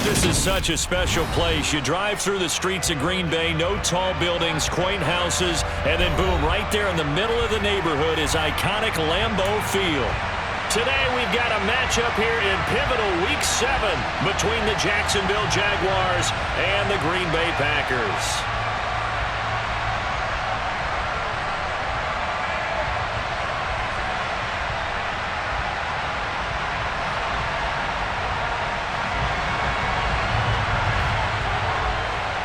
This is such a special place. You drive through the streets of Green Bay, no tall buildings, quaint houses, and then boom, right there in the middle of the neighborhood is iconic Lambeau Field. Today we've got a matchup here in pivotal Week 7 between the Jacksonville Jaguars and the Green Bay Packers.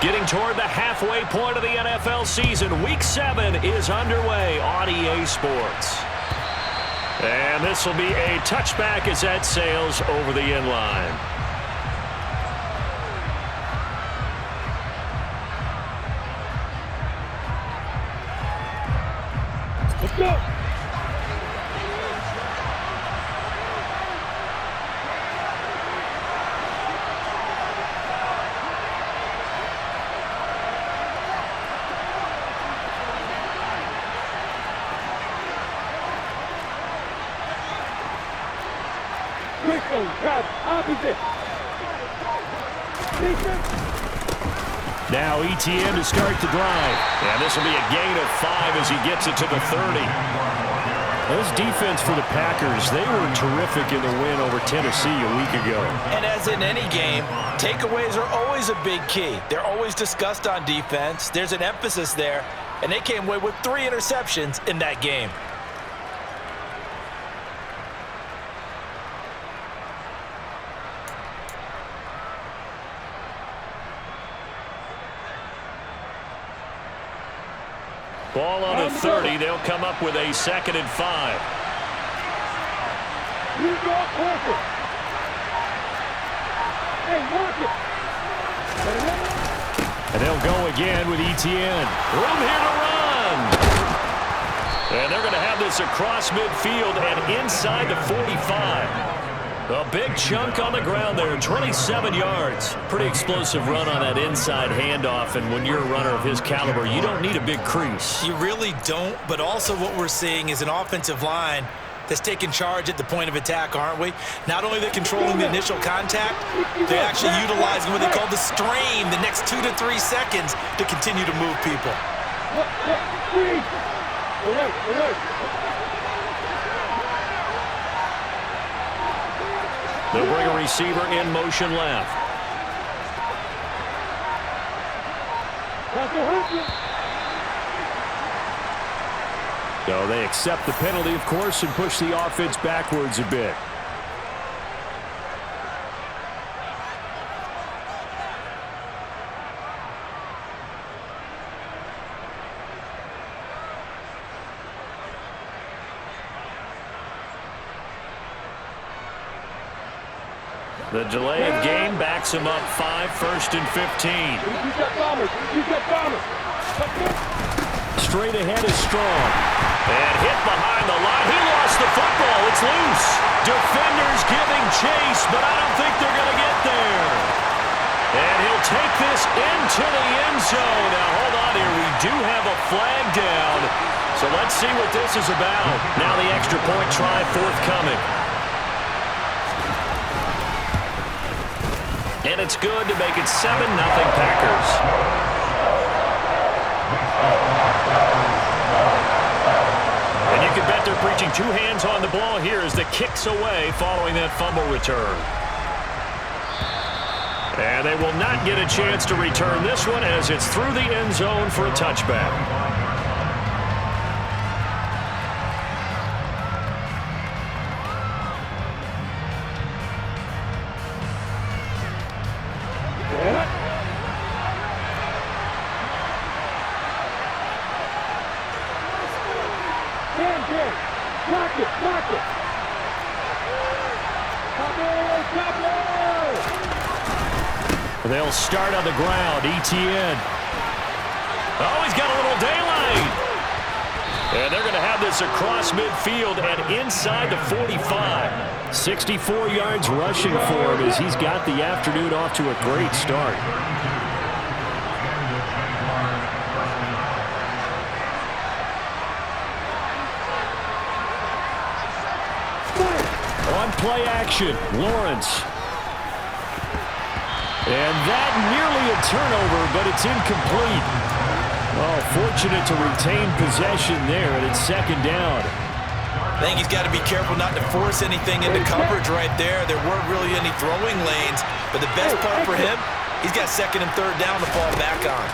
Getting toward the halfway point of the NFL season, Week 7 is underway on EA Sports. And this will be a touchback as that sails over the end line. Let's go. Now ETN to start the drive. And this will be a gain of 5 as he gets it to the 30. This defense for the Packers, they were terrific in the win over Tennessee a week ago. And as in any game, takeaways are always a big key. They're always discussed on defense. There's an emphasis there, and they came away with 3 interceptions in that game. Ball on the 30. They'll come up with a 2nd and 5. You go perfect. Hey, watch it. And they'll go again with ETN. Room here to run. And they're going to have this across midfield and inside the 45. A big chunk on the ground there, 27 yards. Pretty explosive run on that inside handoff, and when you're a runner of his caliber, you don't need a big crease. You really don't, but also what we're seeing is an offensive line that's taking charge at the point of attack, aren't we? Not only are they controlling the initial contact, they're actually utilizing what they call the strain, the next 2 to 3 seconds to continue to move people. They'll bring a receiver in motion left. So they accept the penalty, of course, and push the offense backwards a bit. The delay of game backs him up 5, 1st and 15. Straight ahead is Strong. And hit behind the line. He lost the football. It's loose. Defenders giving chase, but I don't think they're going to get there. And he'll take this into the end zone. Now, hold on here. We do have a flag down. So let's see what this is about. Now the extra point try forthcoming. And it's good to make it 7-0 Packers. And you can bet they're preaching 2 hands on the ball here as the kick's away following that fumble return. And they will not get a chance to return this one as it's through the end zone for a touchback. They'll start on the ground. ETN. Oh, he's got a little daylight. And they're going to have this across midfield and inside the 45. 64 yards rushing for him as he's got the afternoon off to a great start. On play action, Lawrence. And that nearly a turnover, but it's incomplete. Well, fortunate to retain possession there, and it's second down. I think he's got to be careful not to force anything into coverage right there. There weren't really any throwing lanes, but the best part for him, he's got second and third down to fall back on.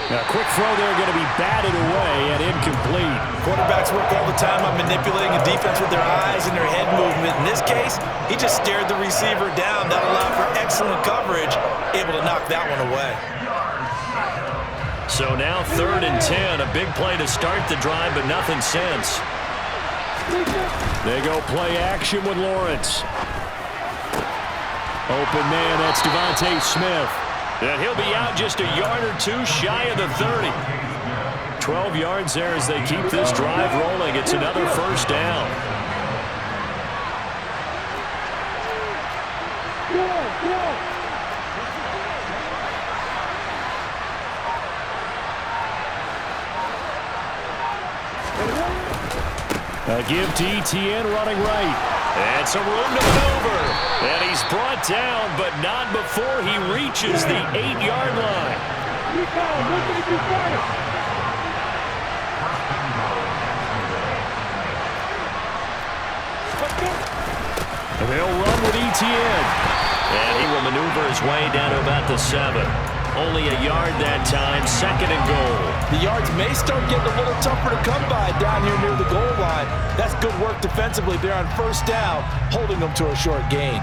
Now, quick throw there, going to be batted away and incomplete. Quarterbacks work all the time on manipulating a defense with their eyes and their head movement. In this case, he just stared the receiver down. That allowed for excellent coverage, able to knock that one away. So now 3rd and 10, a big play to start the drive, but nothing since. They go play action with Lawrence. Open man, that's Devontae Smith. And he'll be out just a yard or two shy of the 30. 12 yards there as they keep this drive rolling. It's another first down. A give to ETN running right. And some room to maneuver. And he's brought down, but not before he reaches the 8-yard line. And they'll run with ETN. And he will maneuver his way down to about the 7. Only a yard that time, 2nd and goal. The yards may start getting a little tougher to come by down here near the goal line. That's good work defensively there on first down, holding them to a short gain.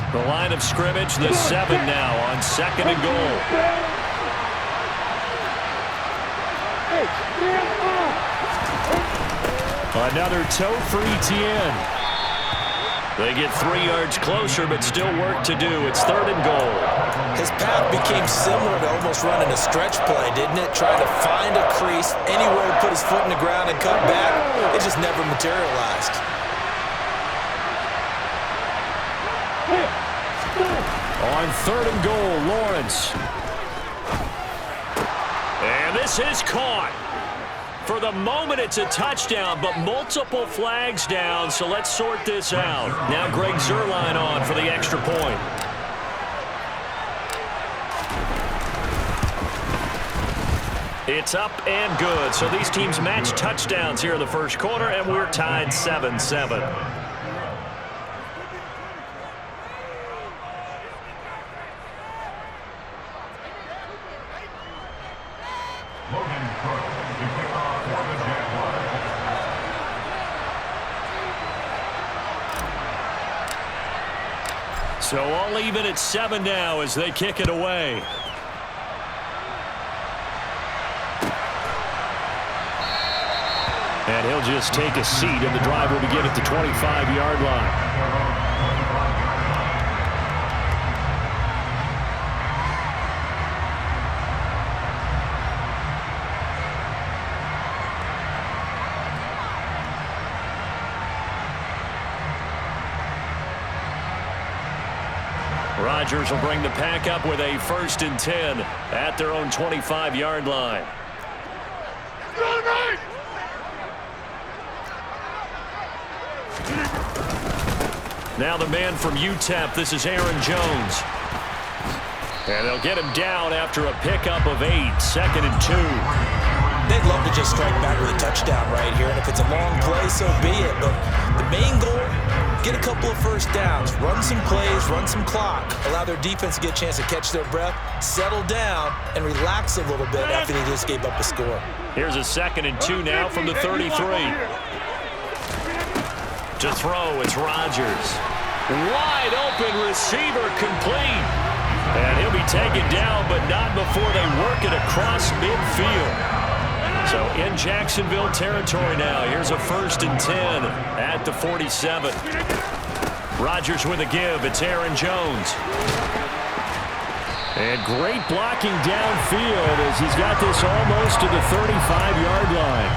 The line of scrimmage, the 7 now on 2nd and goal. Another toe for ETN. They get 3 yards closer, but still work to do. It's 3rd and goal. His path became similar to almost running a stretch play, didn't it? Trying to find a crease, anywhere to put his foot in the ground and cut back. It just never materialized. On 3rd and goal, Lawrence. And this is caught. For the moment, it's a touchdown, but multiple flags down, so let's sort this out. Now Greg Zuerlein on for the extra point. It's up and good. So these teams match touchdowns here in the first quarter, and we're tied 7-7. So all even at 7 now as they kick it away. And he'll just take a seat, and the drive will begin at the 25-yard line. Rodgers will bring the pack up with a 1st and 10 at their own 25-yard line. Now the man from UTEP, this is Aaron Jones. And they'll get him down after a pickup of 8, 2nd and 2. They'd love to just strike back with a touchdown right here, and if it's a long play, so be it. But the main goal, get a couple of first downs, run some plays, run some clock, allow their defense to get a chance to catch their breath, settle down, and relax a little bit after they just gave up a score. Here's a 2nd and 2 now from the 33. To throw, it's Rodgers. Wide open receiver, complete. And he'll be taken down, but not before they work it across midfield. So in Jacksonville territory now. Here's a 1st and 10 at the 47. Rodgers with a give. It's Aaron Jones. And great blocking downfield as he's got this almost to the 35-yard line.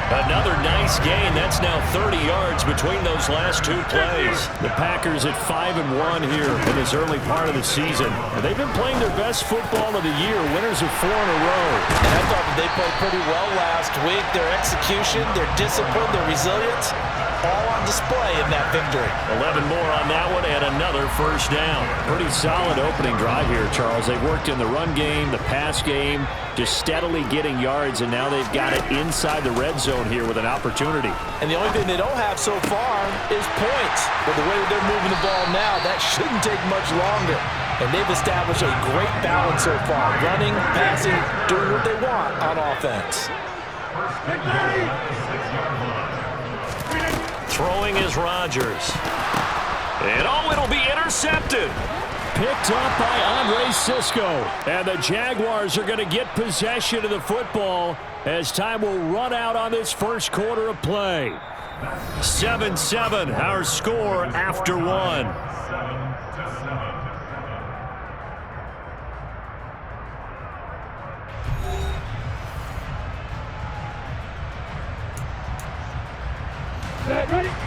Another nice gain. That's now 30 yards between those last two plays. The Packers at 5-1 here in this early part of the season. They've been playing their best football of the year, winners of 4 in a row. And I thought that they played pretty well last week. Their execution, their discipline, their resilience, all on display in that victory. 11 more on that one and another first down. Pretty solid opening drive here, Charles. They've worked in the run game, the pass game, just steadily getting yards, and now they've got it inside the red zone here with an opportunity. And the only thing they don't have so far is points. But the way that they're moving the ball now, that shouldn't take much longer. And they've established a great balance so far. Running, passing, doing what they want on offense. Throwing is Rodgers. And it'll be intercepted. Picked up by Andre Cisco. And the Jaguars are going to get possession of the football as time will run out on this first quarter of play. 7-7, our score after one.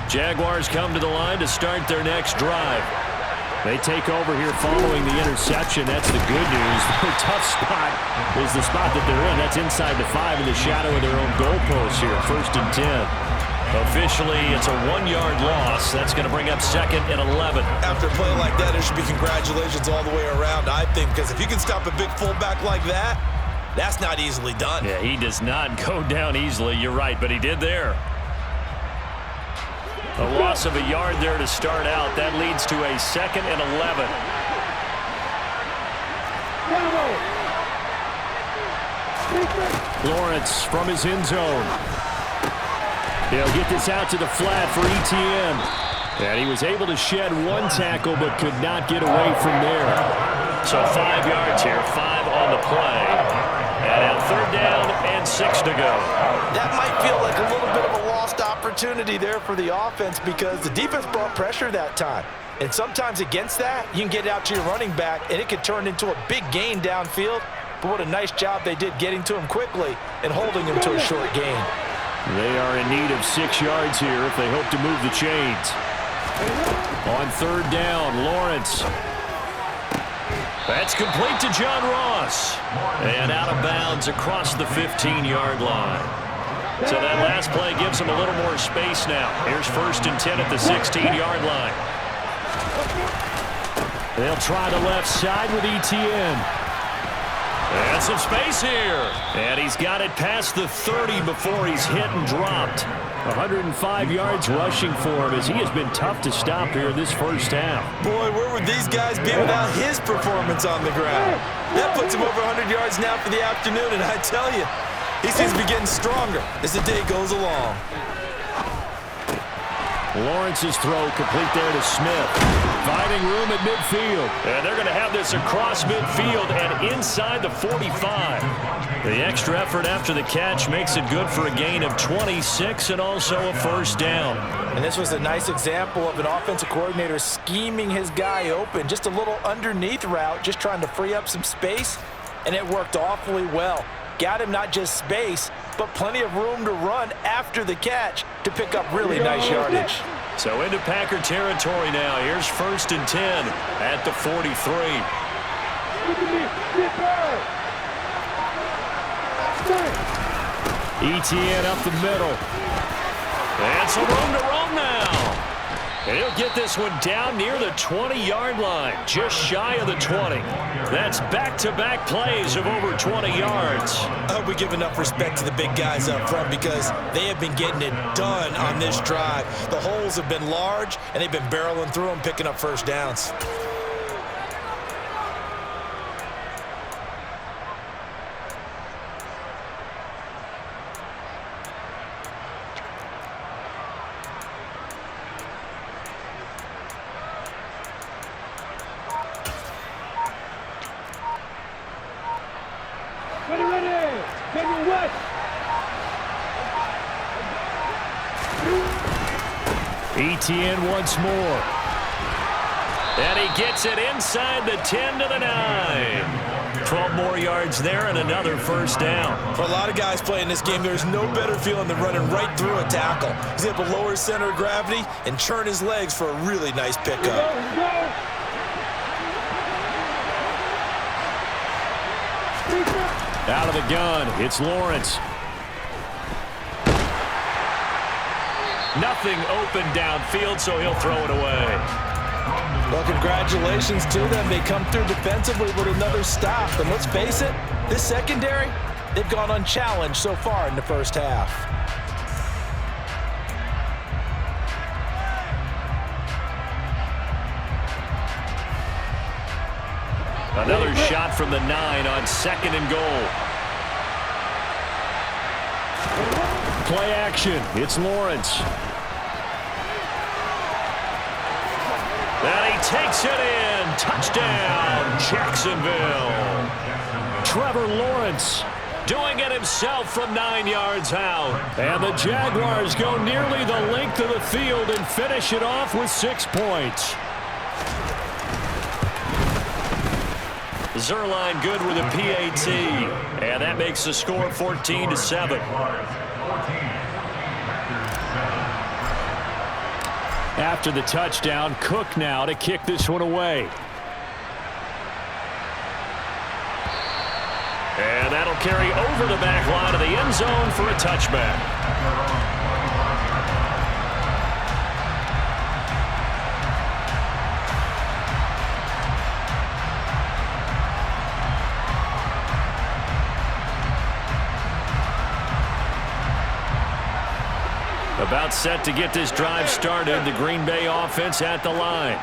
Jaguars come to the line to start their next drive. They take over here following the interception. That's the good news. The tough spot is the spot that they're in. That's inside the 5 in the shadow of their own goalpost here. 1st and 10. Officially, it's a 1-yard loss. That's going to bring up 2nd and 11. After a play like that, there should be congratulations all the way around, I think, because if you can stop a big fullback like that, that's not easily done. Yeah, he does not go down easily. You're right, but he did there. A loss of a yard there to start out. That leads to a 2nd and 11. Lawrence from his end zone. He'll get this out to the flat for ETN. And he was able to shed one tackle but could not get away from there. So 5 yards here, 5 on the play. And now 3rd down and 6 to go. That might feel like a little bit of a lost opportunity there for the offense because the defense brought pressure that time. And sometimes against that, you can get it out to your running back, and it could turn into a big gain downfield. But what a nice job they did getting to him quickly and holding him to a short gain. They are in need of 6 yards here if they hope to move the chains. On 3rd down, Lawrence. That's complete to John Ross. And out of bounds across the 15-yard line. So that last play gives them a little more space now. Here's 1st and 10 at the 16-yard line. They'll try the left side with ETN. And some space here. And he's got it past the 30 before he's hit and dropped. 105 yards rushing for him as he has been tough to stop here this first half. Boy, where would these guys be without his performance on the ground? That puts him over 100 yards now for the afternoon, and I tell you, he seems to be getting stronger as the day goes along. Lawrence's throw complete there to Smith. Finding room at midfield. And they're going to have this across midfield and inside the 45. The extra effort after the catch makes it good for a gain of 26 and also a 1st down. And this was a nice example of an offensive coordinator scheming his guy open. Just a little underneath route, just trying to free up some space, and it worked awfully well. Got him not just space, but plenty of room to run after the catch to pick up really nice yardage. So into Packer territory now. Here's 1st and 10 at the 43. ETN up the middle. And some room to run now. And he'll get this one down near the 20-yard line, just shy of the 20. That's back-to-back plays of over 20 yards. I hope we give enough respect to the big guys up front because they have been getting it done on this drive. The holes have been large, and they've been barreling through them, picking up 1st downs. ETN once more. And he gets it inside the 10 to the 9. 12 more yards there and another first down. For a lot of guys playing this game, there's no better feeling than running right through a tackle. He's able to lower his center of gravity and churn his legs for a really nice pickup. Out of the gun, it's Lawrence. Nothing open downfield, so he'll throw it away. Well, congratulations to them. They come through defensively with another stop. And let's face it, this secondary, they've gone unchallenged so far in the first half. Another shot from the 9 on 2nd and goal. Play action. It's Lawrence. And he takes it in. Touchdown, Jacksonville. Trevor Lawrence doing it himself from 9 yards out. And the Jaguars go nearly the length of the field and finish it off with 6 points. Zerline good with a PAT, and that makes the score 14-7. After the touchdown, Cook now to kick this one away. And that'll carry over the back line of the end zone for a touchback. About set to get this drive started, the Green Bay offense at the line.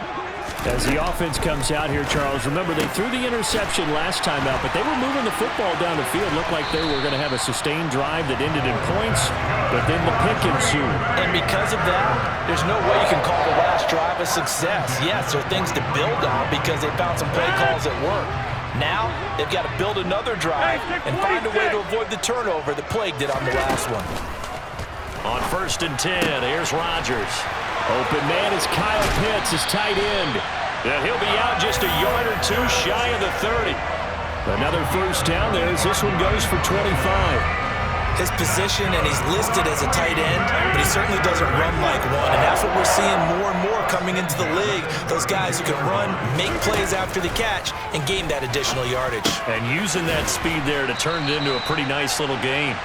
As the offense comes out here, Charles, remember they threw the interception last time out, but they were moving the football down the field. Looked like they were going to have a sustained drive that ended in points, but then the pick ensued. And because of that, there's no way you can call the last drive a success. Yes, there are things to build on because they found some play calls at work. Now, they've got to build another drive and find a way to avoid the turnover that plagued it on the last one. On 1st and 10, here's Rodgers. Open man is Kyle Pitts, his tight end. And he'll be out just a yard or two shy of the 30. Another first down there as this one goes for 25. His position, and he's listed as a tight end, but he certainly doesn't run like one. And that's what we're seeing more and more coming into the league. Those guys who can run, make plays after the catch, and gain that additional yardage. And using that speed there to turn it into a pretty nice little gain.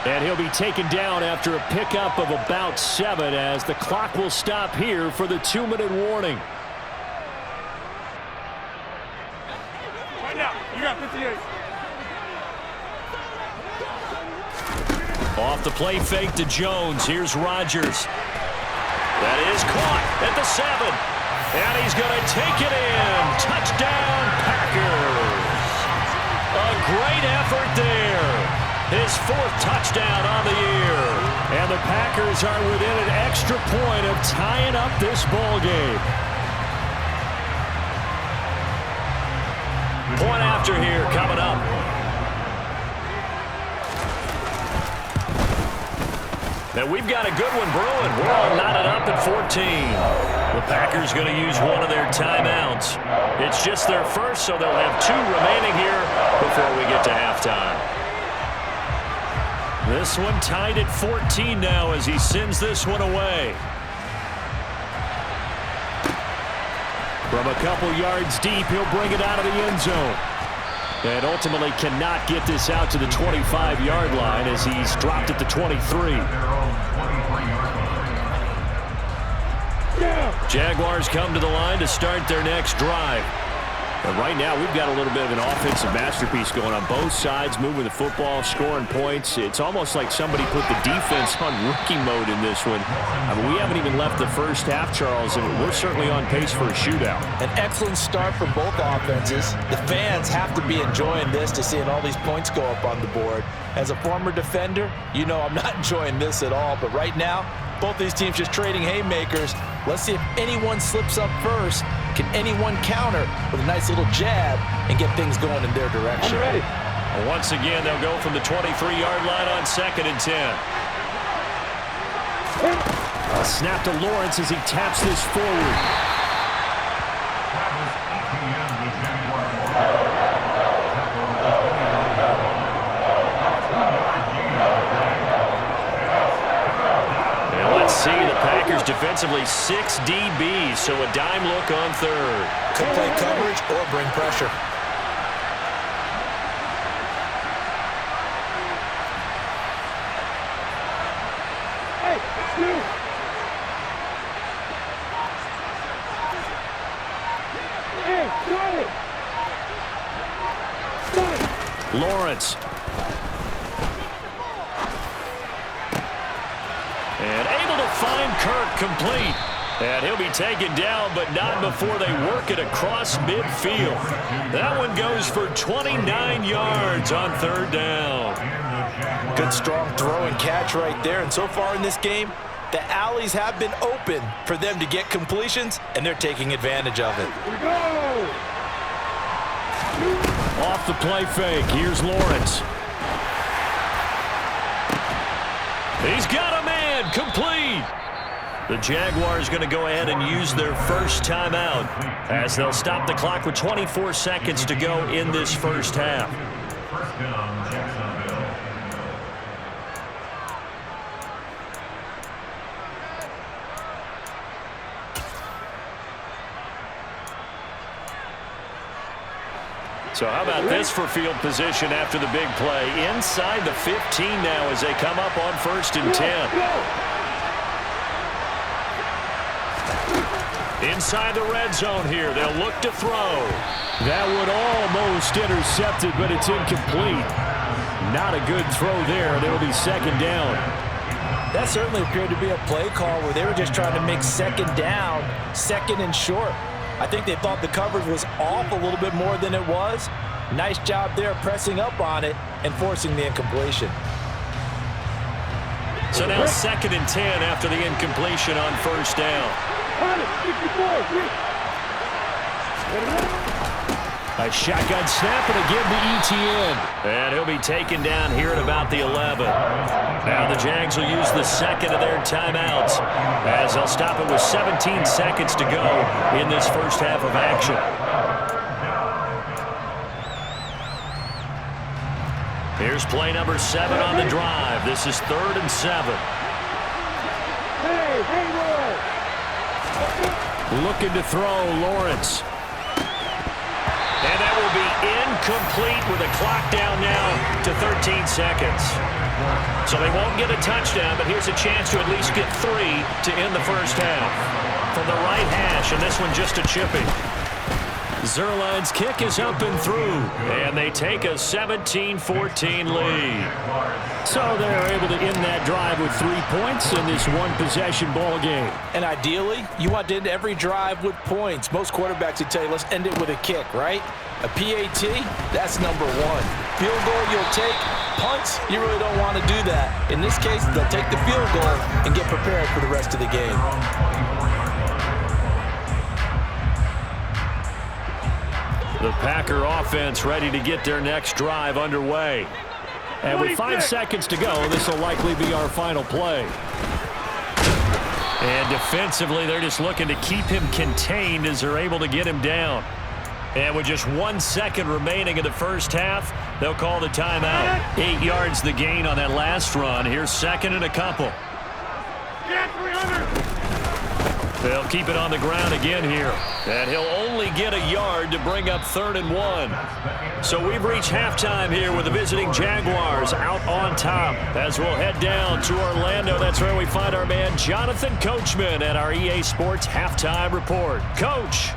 And he'll be taken down after a pickup of about 7 as the clock will stop here for the 2-minute warning. Right now, you got 58. Off the play fake to Jones. Here's Rodgers. That is caught at the 7. And he's going to take it in. Touchdown, Packers. A great effort there. His 4th touchdown on the year. And the Packers are within an extra point of tying up this ball game. Point after here coming up. And we've got a good one brewing. We're all knotted up at 14. The Packers going to use one of their timeouts. It's just their first, so they'll have 2 remaining here before we get to halftime. This one tied at 14 now as he sends this one away. From a couple yards deep, he'll bring it out of the end zone. And ultimately cannot get this out to the 25-yard line as he's dropped at the 23. Jaguars come to the line to start their next drive. And right now, we've got a little bit of an offensive masterpiece going on both sides, moving the football, scoring points. It's almost like somebody put the defense on rookie mode in this one. I mean, we haven't even left the first half, Charles, and we're certainly on pace for a shootout. An excellent start from both offenses. The fans have to be enjoying this to seeing all these points go up on the board. As a former defender, you know I'm not enjoying this at all, but right now, both these teams just trading haymakers. Let's see if anyone slips up first. Can anyone counter with a nice little jab and get things going in their direction? I'm ready. Once again, they'll go from the 23-yard line on 2nd and 10. A snap to Lawrence as he taps this forward. defensively 6 DBs, so a dime look on third. Could play coverage or bring pressure. Hey, Snoop! Hey, Charlie! Lawrence. And able to find Kirk complete. And he'll be taken down, but not before they work it across midfield. That one goes for 29 yards on third down. Good strong throw and catch right there. And so far in this game, the alleys have been open for them to get completions, and they're taking advantage of it. Here we go! Off the play fake. Here's Lawrence. He's got a man complete. The Jaguars going to go ahead and use their first timeout as they'll stop the clock with 24 seconds to go in this first half. First down, Jacksonville. So how about this for field position after the big play? Inside the 15 now as they come up on 1st and 10. Inside the red zone here. They'll look to throw. That one almost intercepted, but it's incomplete. Not a good throw there. It will be 2nd down. That certainly appeared to be a play call where they were just trying to make 2nd down, 2nd and short. I think they thought the coverage was off a little bit more than it was. Nice job there pressing up on it and forcing the incompletion. So now 2nd and 10 after the incompletion on 1st down. A shotgun snap and again to ETN. And he'll be taken down here at about the 11. Now the Jags will use the 2nd of their timeouts as they'll stop it with 17 seconds to go in this first half of action. Here's play number 7 on the drive. This is 3rd and 7. Looking to throw, Lawrence. And that will be incomplete with a clock down now to 13 seconds. So they won't get a touchdown, but here's a chance to at least get 3 to end the first half. From the right hash, and this one just a chipping. Zerline's kick is up and through, and they take a 17-14 lead. So they're able to end that drive with 3 points in this one-possession ball game. And ideally, you want to end every drive with points. Most quarterbacks would tell you, let's end it with a kick, right? A PAT, that's number 1. Field goal you'll take. Punts, you really don't want to do that. In this case, they'll take the field goal and get prepared for the rest of the game. The Packer offense ready to get their next drive underway. And with 5 seconds to go, this will likely be our final play. And defensively, they're just looking to keep him contained as they're able to get him down. And with just 1 second remaining in the first half, they'll call the timeout. 8 yards the gain on that last run. Here's 2nd and a couple. They'll keep it on the ground again here. And he'll only get a yard to bring up 3rd and 1. So we've reached halftime here with the visiting Jaguars out on top. As we'll head down to Orlando, that's where we find our man Jonathan Coachman at our EA Sports Halftime Report. Coach.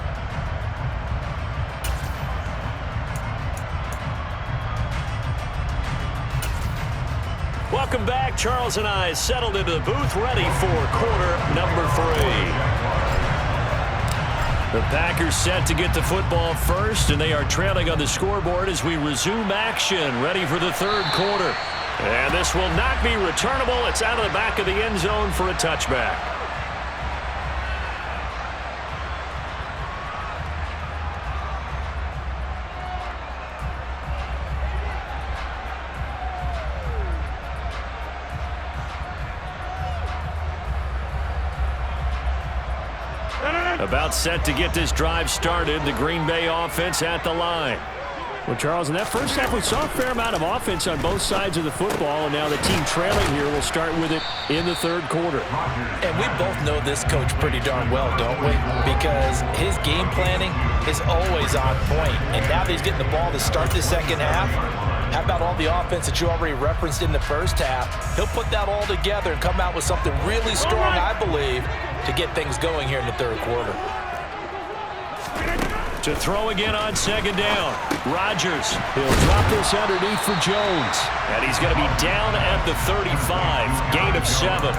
Welcome back. Charles and I settled into the booth ready for quarter number 3. The Packers set to get the football first, and they are trailing on the scoreboard as we resume action, ready for the 3rd quarter. And this will not be returnable. It's out of the back of the end zone for a touchback. About set to get this drive started. The Green Bay offense at the line. Well, Charles, in that first half, we saw a fair amount of offense on both sides of the football, and now the team trailing here will start with it in the third quarter. And we both know this coach pretty darn well, don't we? Because his game planning is always on point. And now that he's getting the ball to start the second half, how about all the offense that you already referenced in the first half? He'll put that all together and come out with something really strong, I believe, to get things going here in the third quarter. To throw again on second down. Rodgers. He'll drop this underneath for Jones. And he's going to be down at the 35. Gain of 7.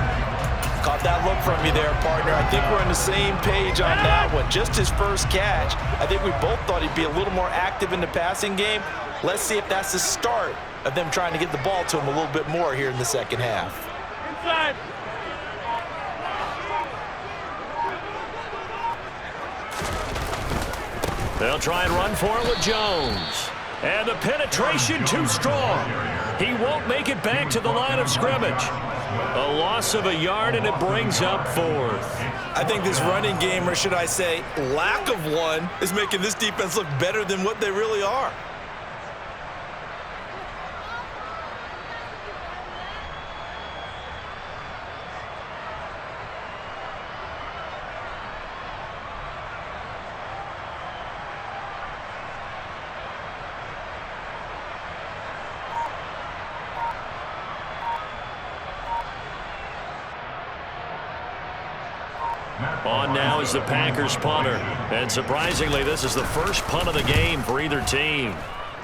Caught that look from you there, partner. I think we're on the same page on that one. Just his first catch. I think we both thought he'd be a little more active in the passing game. Let's see if that's the start of them trying to get the ball to him a little bit more here in the second half. Inside. They'll try and run for it with Jones. And the penetration too strong. He won't make it back to the line of scrimmage. A loss of a yard, and it brings up fourth. I think this running game, or should I say lack of one, is making this defense look better than what they really are. On now is the Packers punter. And surprisingly, this is the first punt of the game for either team.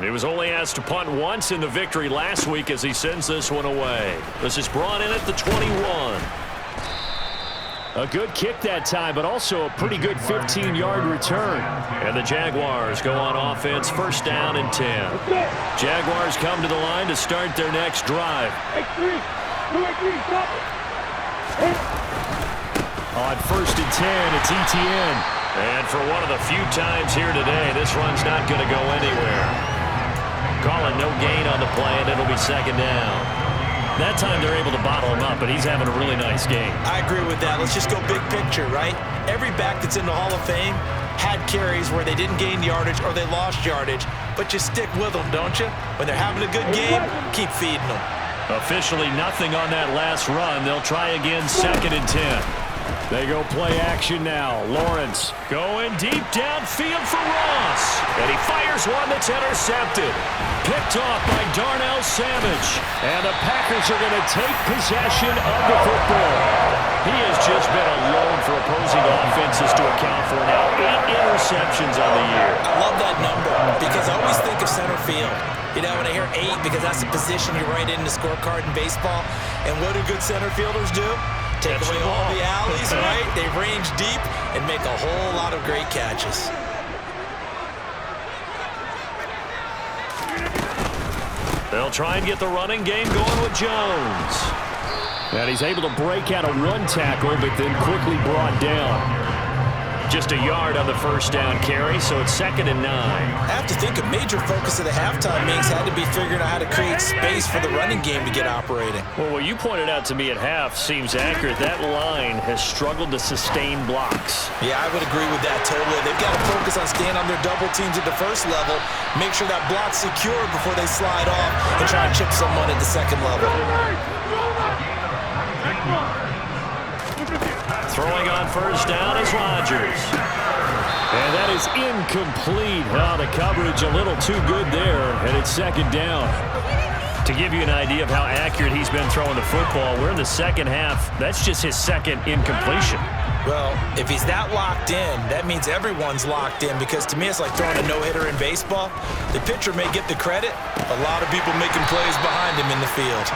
He was only asked to punt once in the victory last week as he sends this one away. This is brought in at the 21. A good kick that time, but also a pretty good 15-yard return. And the Jaguars go on offense, first down and 10. Jaguars come to the line to start their next drive. On first and 10, it's Etienne. And for one of the few times here today, this run's not going to go anywhere. Calling no gain on the play, and it'll be second down. That time they're able to bottle him up, but he's having a really nice game. I agree with that. Let's just go big picture, right? Every back that's in the Hall of Fame had carries where they didn't gain yardage or they lost yardage, but you stick with them, don't you? When they're having a good game, keep feeding them. Officially nothing on that last run. They'll try again, second and 10. They go play action now. Lawrence going deep downfield for Ross. And he fires one that's intercepted. Picked off by Darnell Savage. And the Packers are going to take possession of the football. He has just been alone for opposing offenses to account for now 8 interceptions on the year. I love that number because I always think of center field. You know, when I hear 8, because that's the position you write in the scorecard in baseball. And what do good center fielders do? Take away all the alleys, right? They range deep and make a whole lot of great catches. They'll try and get the running game going with Jones. And he's able to break out a run tackle, but then quickly brought down. Just a yard on the first down carry, so it's second and 9. I have to think a major focus of the halftime meetings had to be figuring out how to create space for the running game to get operating. Well, what you pointed out to me at half seems accurate. That line has struggled to sustain blocks. Yeah, I would agree with that totally. They've got to focus on staying on their double teams at the first level, make sure that block's secure before they slide off and try and chip someone at the second level. Throwing on first down is Rodgers. And that is incomplete. Oh, the coverage a little too good there, and it's second down. To give you an idea of how accurate he's been throwing the football, we're in the second half. That's just his second incompletion. Well, if he's that locked in, that means everyone's locked in, because to me it's like throwing a no-hitter in baseball. The pitcher may get the credit, a lot of people making plays behind him in the field.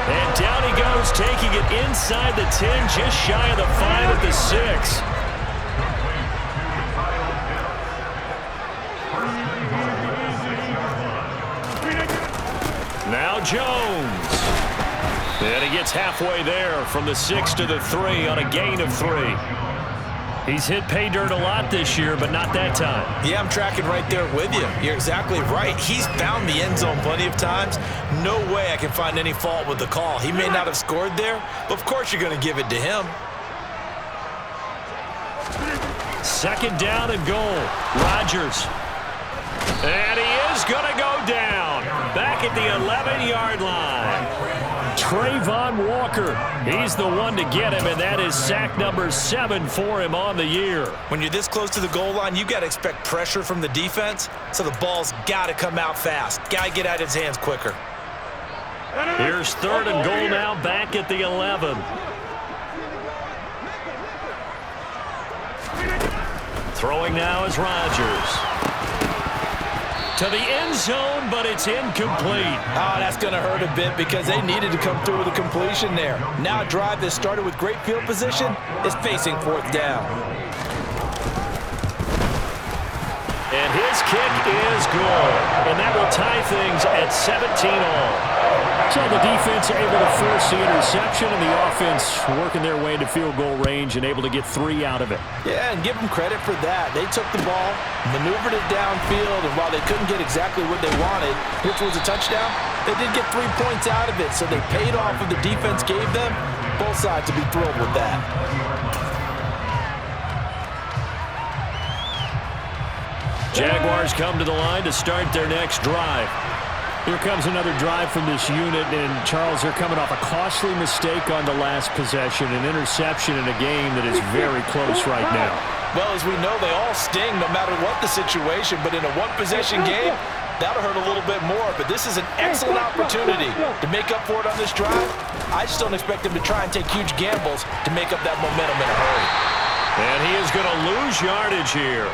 And down he goes, taking it inside the 10, just shy of the 5 at the 6. Now Jones. And he gets halfway there from the 6 to the 3 on a gain of 3. He's hit pay dirt a lot this year, but not that time. Yeah, I'm tracking right there with you. You're exactly right. He's found the end zone plenty of times. No way I can find any fault with the call. He may not have scored there, but of course you're going to give it to him. Second down and goal. Rodgers. And he is going to go down. Back at the 11-yard line. Trayvon Walker, he's the one to get him, and that is sack number 7 for him on the year. When you're this close to the goal line, you got to expect pressure from the defense, so the ball's got to come out fast. Got to get out of his hands quicker. Here's 3rd and goal now, back at the 11. Throwing now is Rodgers. To the end zone, but it's incomplete. Oh, that's going to hurt a bit because they needed to come through with a completion there. Now a drive that started with great field position is facing 4th down. And his kick is good. And that will tie things at 17-all. So the defense able to force the interception, and the offense working their way into field goal range and able to get 3 out of it. Yeah, and give them credit for that. They took the ball, maneuvered it downfield, and while they couldn't get exactly what they wanted, which was a touchdown, they did get 3 points out of it, so they paid off what the defense gave them. Both sides to be thrilled with that. Jaguars come to the line to start their next drive. Here comes another drive from this unit, and Charles, they're coming off a costly mistake on the last possession, an interception in a game that is very close right now. Well, as we know, they all sting no matter what the situation, but in a one-possession game, that'll hurt a little bit more, but this is an excellent opportunity to make up for it on this drive. I just don't expect them to try and take huge gambles to make up that momentum in a hurry. And he is going to lose yardage here.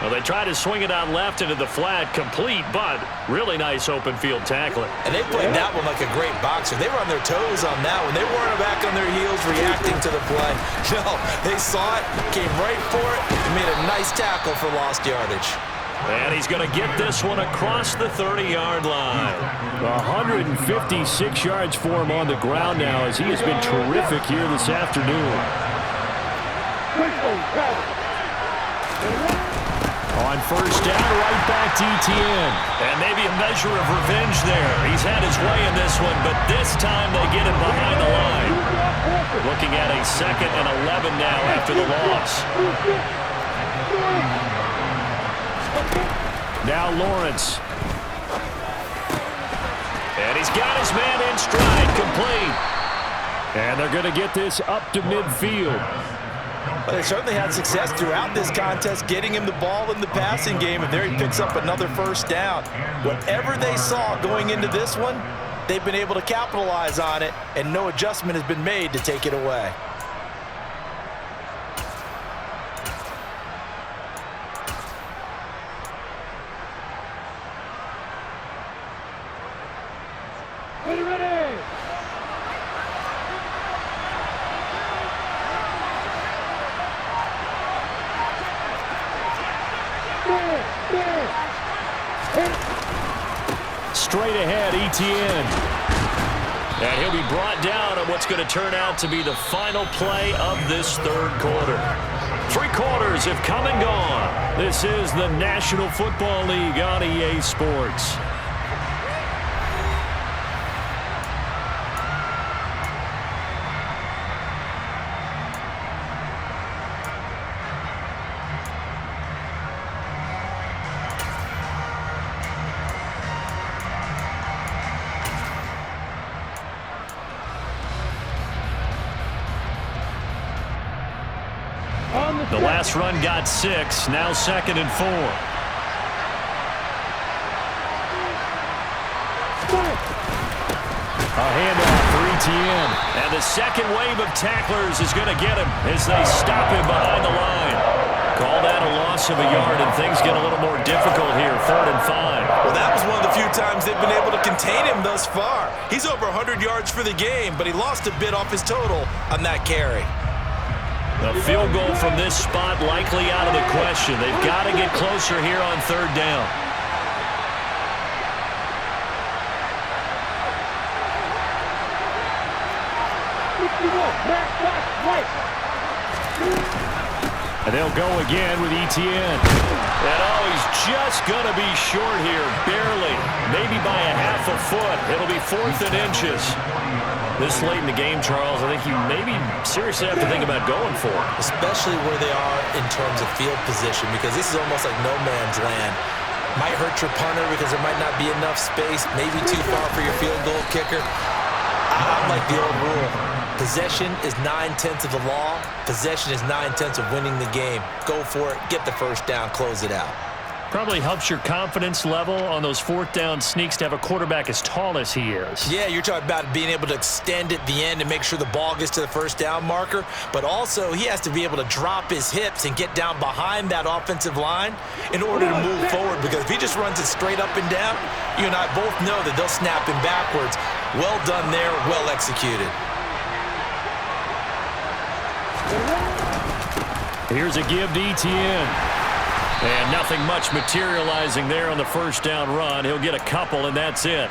Well, they try to swing it out left into the flat, complete, but really nice open field tackling. And they played that one like a great boxer. They were on their toes on that one. They weren't back on their heels reacting to the play. No, they saw it, came right for it, and made a nice tackle for lost yardage. And he's going to get this one across the 30-yard line. 156 yards for him on the ground now, as he has been terrific here this afternoon. On 1st down, right back to Etienne. And maybe a measure of revenge there. He's had his way in this one, but this time they get him behind the line. Looking at a 2nd and 11 now after the loss. Now Lawrence. And he's got his man in stride, complete. And they're going to get this up to midfield. But they certainly had success throughout this contest, getting him the ball in the passing game, and there he picks up another 1st down. Whatever they saw going into this one, they've been able to capitalize on it, and no adjustment has been made to take it away. Ready! Straight ahead, Etienne. And he'll be brought down on what's going to turn out to be the final play of this 3rd quarter. 3 quarters have come and gone. This is the National Football League on EA Sports. The last run got 6, now 2nd and 4. A handoff for Etienne. And the second wave of tacklers is going to get him as they stop him behind the line. Call that a loss of a yard, and things get a little more difficult here, 3rd and 5. Well, that was one of the few times they've been able to contain him thus far. He's over 100 yards for the game, but he lost a bit off his total on that carry. A field goal from this spot likely out of the question. They've got to get closer here on 3rd down. And they'll go again with Etienne. And he's just going to be short here, barely. Maybe by a half a foot. It'll be 4th and inches. This late in the game, Charles, I think you maybe seriously have to think about going for it. Especially where they are in terms of field position, because this is almost like no man's land. Might hurt your punter because there might not be enough space, maybe too far for your field goal kicker. I like the old rule. Possession is 9/10 of the law. Possession is 9/10 of winning the game. Go for it. Get the first down. Close it out. Probably helps your confidence level on those 4th down sneaks to have a quarterback as tall as he is. Yeah, you're talking about being able to extend at the end and make sure the ball gets to the first down marker. But also, he has to be able to drop his hips and get down behind that offensive line in order to move forward. Because if he just runs it straight up and down, you and I both know that they'll snap him backwards. Well done there. Well executed. Here's a give to Etienne. And nothing much materializing there on the first down run. He'll get a couple, and that's it.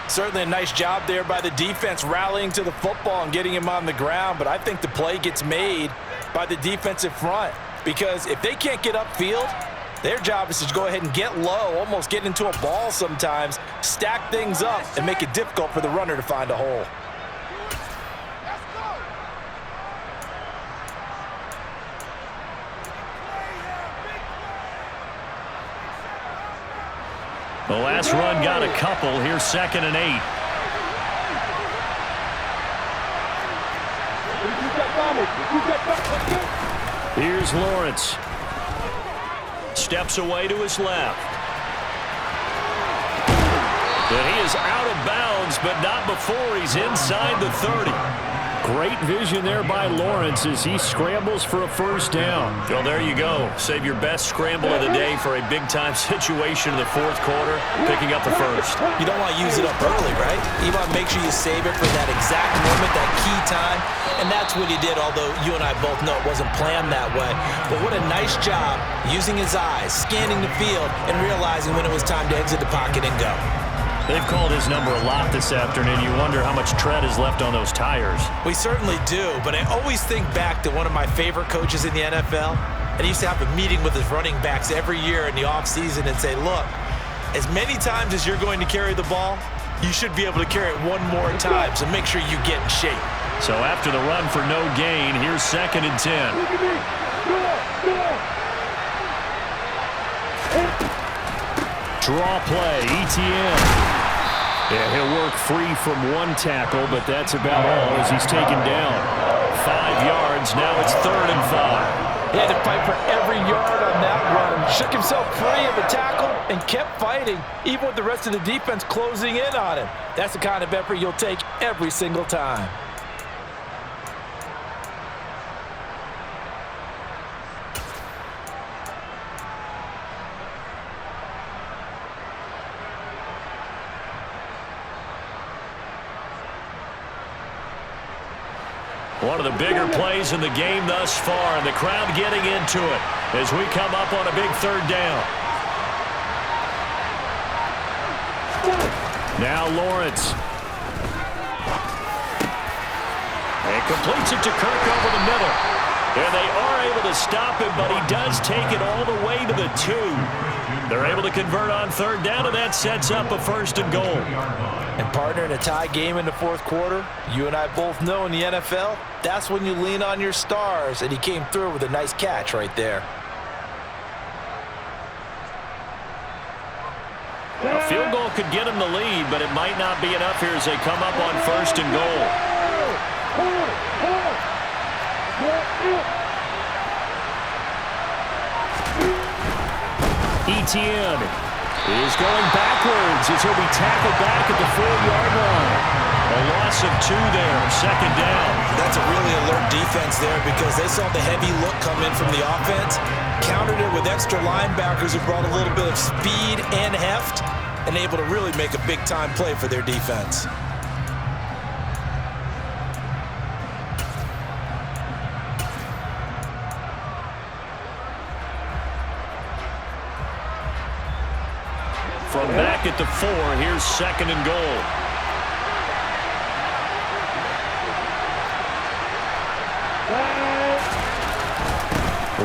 Certainly a nice job there by the defense rallying to the football and getting him on the ground. But I think the play gets made by the defensive front. Because if they can't get upfield, their job is to go ahead and get low, almost get into a ball sometimes, stack things up, and make it difficult for the runner to find a hole. The last run got a couple. Here's 2nd and 8. Here's Lawrence. Steps away to his left. And he is out of bounds, but not before he's inside the 30. Great vision there by Lawrence as he scrambles for a first down. Well, there you go. Save your best scramble of the day for a big-time situation in the 4th quarter, picking up the first. You don't want to use it up early, right? You want to make sure you save it for that exact moment, that key time, and that's what he did, although you and I both know it wasn't planned that way. But what a nice job using his eyes, scanning the field, and realizing when it was time to exit the pocket and go. They've called his number a lot this afternoon. You wonder how much tread is left on those tires. We certainly do, but I always think back to one of my favorite coaches in the NFL, and he used to have a meeting with his running backs every year in the offseason and say, look, as many times as you're going to carry the ball, you should be able to carry it one more time, so make sure you get in shape. So after the run for no gain, here's 2nd and 10. Draw play, Etienne. Yeah, he'll work free from one tackle, but that's about all as he's taken down. 5 yards, now it's 3rd and 5. He had to fight for every yard on that run. Shook himself free of a tackle and kept fighting, even with the rest of the defense closing in on him. That's the kind of effort you'll take every single time. One of the bigger plays in the game thus far, and the crowd getting into it as we come up on a big 3rd down. Now Lawrence. And completes it to Kirk over the middle. And they are able to stop him, but he does take it all the way to the 2. They're able to convert on 3rd down, and that sets up a 1st and goal. And partner, in a tie game in the 4th quarter, you and I both know in the NFL, that's when you lean on your stars, and he came through with a nice catch right there. A field goal could get him the lead, but it might not be enough here as they come up on 1st and goal. Etienne is going backwards as he'll be tackled back at the 4-yard line. A loss of 2 there, 2nd down. That's a really alert defense there because they saw the heavy look come in from the offense, countered it with extra linebackers who brought a little bit of speed and heft, and able to really make a big-time play for their defense. From back at the 4, here's 2nd and goal.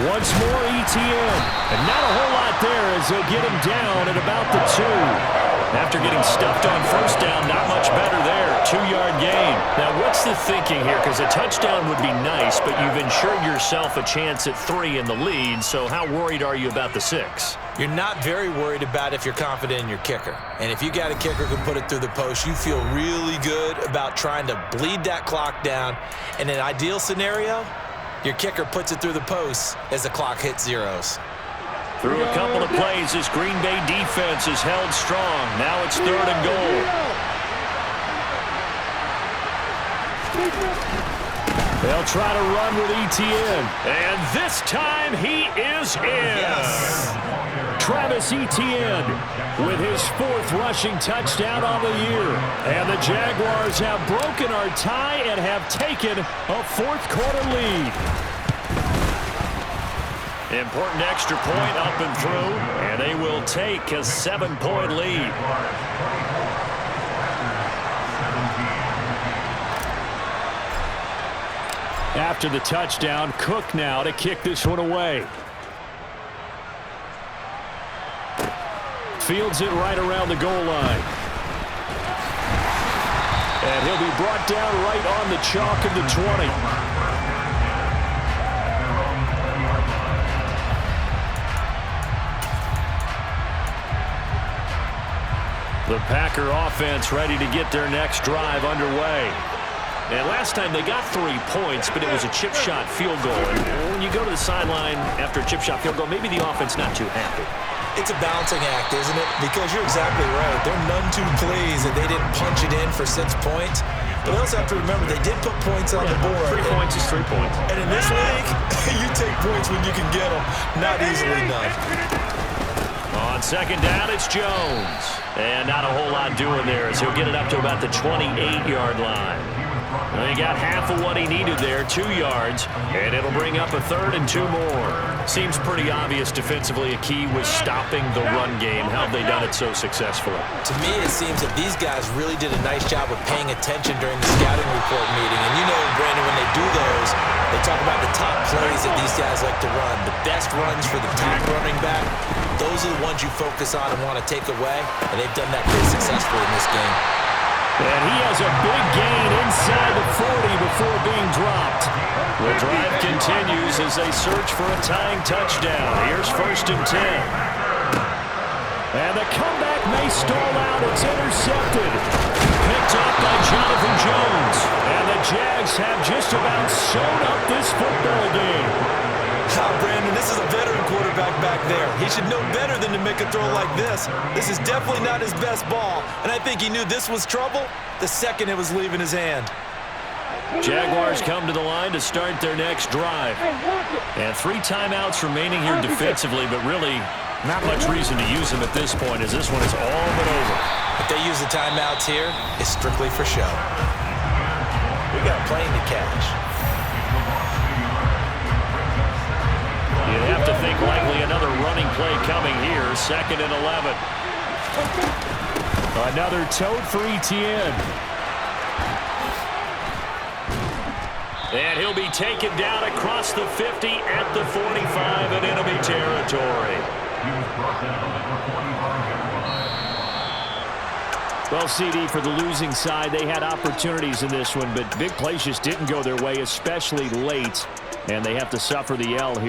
Once more, ETN. And not a whole lot there as they'll get him down at about the 2. After getting stuffed on first down, not much better there. 2-yard gain. Now, what's the thinking here? Because a touchdown would be nice, but you've ensured yourself a chance at 3 in the lead, so how worried are you about the 6? You're not very worried about if you're confident in your kicker. And if you got a kicker who can put it through the post, you feel really good about trying to bleed that clock down. In an ideal scenario, your kicker puts it through the post as the clock hits zeros. Through a couple of plays, this Green Bay defense is held strong. Now it's 3rd and goal. They'll try to run with ETN. And this time he is in. Yes. Travis Etienne with his 4th rushing touchdown on the year. And the Jaguars have broken our tie and have taken a 4th quarter lead. Important extra point up and through, and they will take a 7-point lead. After the touchdown, Cook now to kick this one away. Fields it right around the goal line. And he'll be brought down right on the chalk of the 20. The Packer offense ready to get their next drive underway. And last time they got 3 points, but it was a chip shot field goal. And when you go to the sideline after a chip shot field goal, maybe the offense not too happy. It's a balancing act, isn't it? Because you're exactly right. They're none too pleased that they didn't punch it in for 6 points. But I also have to remember they did put points on the board. 3 points is 3 points. And in this league, you take points when you can get them. Not easily done. On 2nd down, it's Jones. And not a whole lot doing there as he'll get it up to about the 28-yard line. Well, he got half of what he needed there, 2 yards, and it'll bring up a 3rd and 2 more. Seems pretty obvious defensively a key was stopping the run game. How have they done it so successfully? To me, it seems that these guys really did a nice job of paying attention during the scouting report meeting. And you know, Brandon, when they do those, they talk about the top plays that these guys like to run. The best runs for the top running back, those are the ones you focus on and want to take away. And they've done that pretty successfully in this game. And he has a big gain inside the 40 before being dropped. The drive continues as they search for a tying touchdown. Here's 1st and 10. And the comeback may stall out. It's intercepted. Picked up by Jonathan Jones. And the Jags have just about sewn up this football game. Brandon, this is a veteran quarterback back there. He should know better than to make a throw like this. This is definitely not his best ball, and I think he knew this was trouble the second it was leaving his hand. Jaguars come to the line to start their next drive. And 3 timeouts remaining here defensively, but really not much reason to use them at this point as this one is all but over. If they use the timeouts here, it's strictly for show. We got a plane to catch. You have to think likely another running play coming here. 2nd and 11. Another tote for Etienne. And he'll be taken down across the 50 at the 45 in enemy territory. Well, CD, for the losing side, they had opportunities in this one, but big plays just didn't go their way, especially late, and they have to suffer the L here.